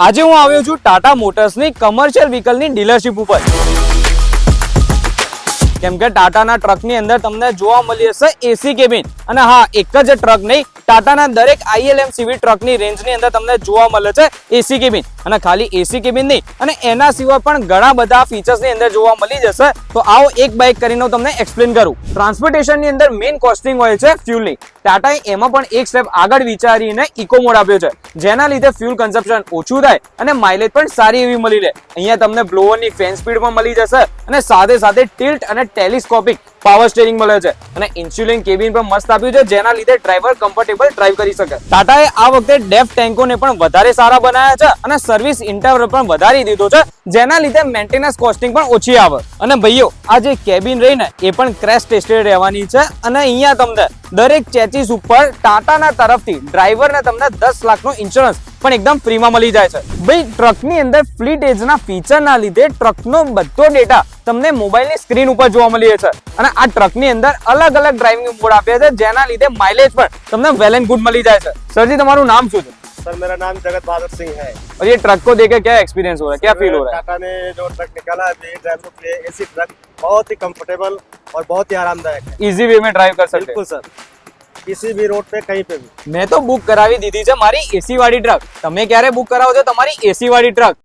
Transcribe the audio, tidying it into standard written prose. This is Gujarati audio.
આજે હું આવ્યો છું ટાટા મોટર્સની કમર્શિયલ વ્હીકલની ડીલરશીપ ઉપર, કેમ કે ટાટાના ટ્રકની અંદર તમને જોવા મળી હશે એસી કેબિન. અને હા, એક જ ટ્રક નહીં, ટાટાના દરેક ILM CV ટ્રકની રેન્જની અંદર તમને જોવા મળે છે એસી કેબિન. અને ખાલી એસી કેબિન નહીં, અને એના સિવાય પણ ઘણા બધા ફીચર્સની અંદર જોવા મળી જશે. તો આવો એક બાઇક કરીને હું તમને એક્સપ્લેન કરું. ટ્રાન્સપોર્ટેશનની અંદર મેઇન કોસ્ટિંગ હોય છે ફ્યુલની. ટાટાએ એમાં પણ એક સ્ટેપ આગળ વિચારીને ઇકો મોડ આપ્યો છે, જેના લીધે ફ્યુલ કન્ઝપ્શન ઓછું થાય અને માઇલેજ પણ સારી એવી મળી રહે. અહીંયા તમને બ્લોવરની ફેન સ્પીડ પણ મળી જશે અને સાથે સાથે ટિલ્ટ અને ટેલિસ્કોપિક પાવર સ્ટીરિંગ મળે છે અને ઇન્સ્યુલિન કેબિન પણ મસ્ત આપ્યું છે, જેના લીધે ડ્રાઈવર કમ્ફર્ટેબલ ડ્રાઈવ કરી શકે. ટાટાએ આ વખતે ડેફ ટેન્કોને પણ વધારે સારા બનાવ્યા છે અને સર્વિસ ઇન્ટરવલ પણ વધારી દીધો છે, જેના લીધે મેન્ટેનન્સ કોસ્ટિંગ પણ ઓછી આવે. અને ભાઈઓ, આ જે કેબિન રહી ને એ પણ ક્રેશ ટેસ્ટેડ રહેવાની છે. અને અહીંયા તમને દરેક ચેચીસ ઉપર ટાટાના તરફથી ડ્રાઈવરને તમને 10 લાખનો ઇન્સ્યોરન્સ પણ એકદમ ફ્રીમાં મળી જાય છે. ભાઈ, ટ્રકની અંદર ફ્લીટ એજના ફીચરના લીધે ટ્રકનો બધો ડેટા તમને મોબાઈલની સ્ક્રીન ઉપર જોવા મળી છે. અને આ ટ્રકની અંદર અલગ અલગ ડ્રાઇવિંગ મોડ આપ્યા છે, જેના લીધે માઇલેજ પણ તમને વેલ એન્ડ ગુડ મળી જાય છે. સરજી, તમારું नाम શું છે? सर मेरा नाम जगत बहादुर सिंह है। और ये ट्रक को देखे क्या एक्सपीरियंस हो रहा है, क्या फील हो रहा है? टाटा ने जो ट्रक निकाला है ड्राइवरों के लिए एसी ट्रक बहुत ही कंफर्टेबल और बहुत ही आरामदायक है। इजी वे में ड्राइव कर सकते बिल्कुल सर, किसी भी रोड पे कहीं पे भी। મેં તો બુક કરાવી દીધી છે મારી એસી વાળી ટ્રક. તમે ક્યારે બુક કરાવો છો તમારી એસી વાળી ટ્રક?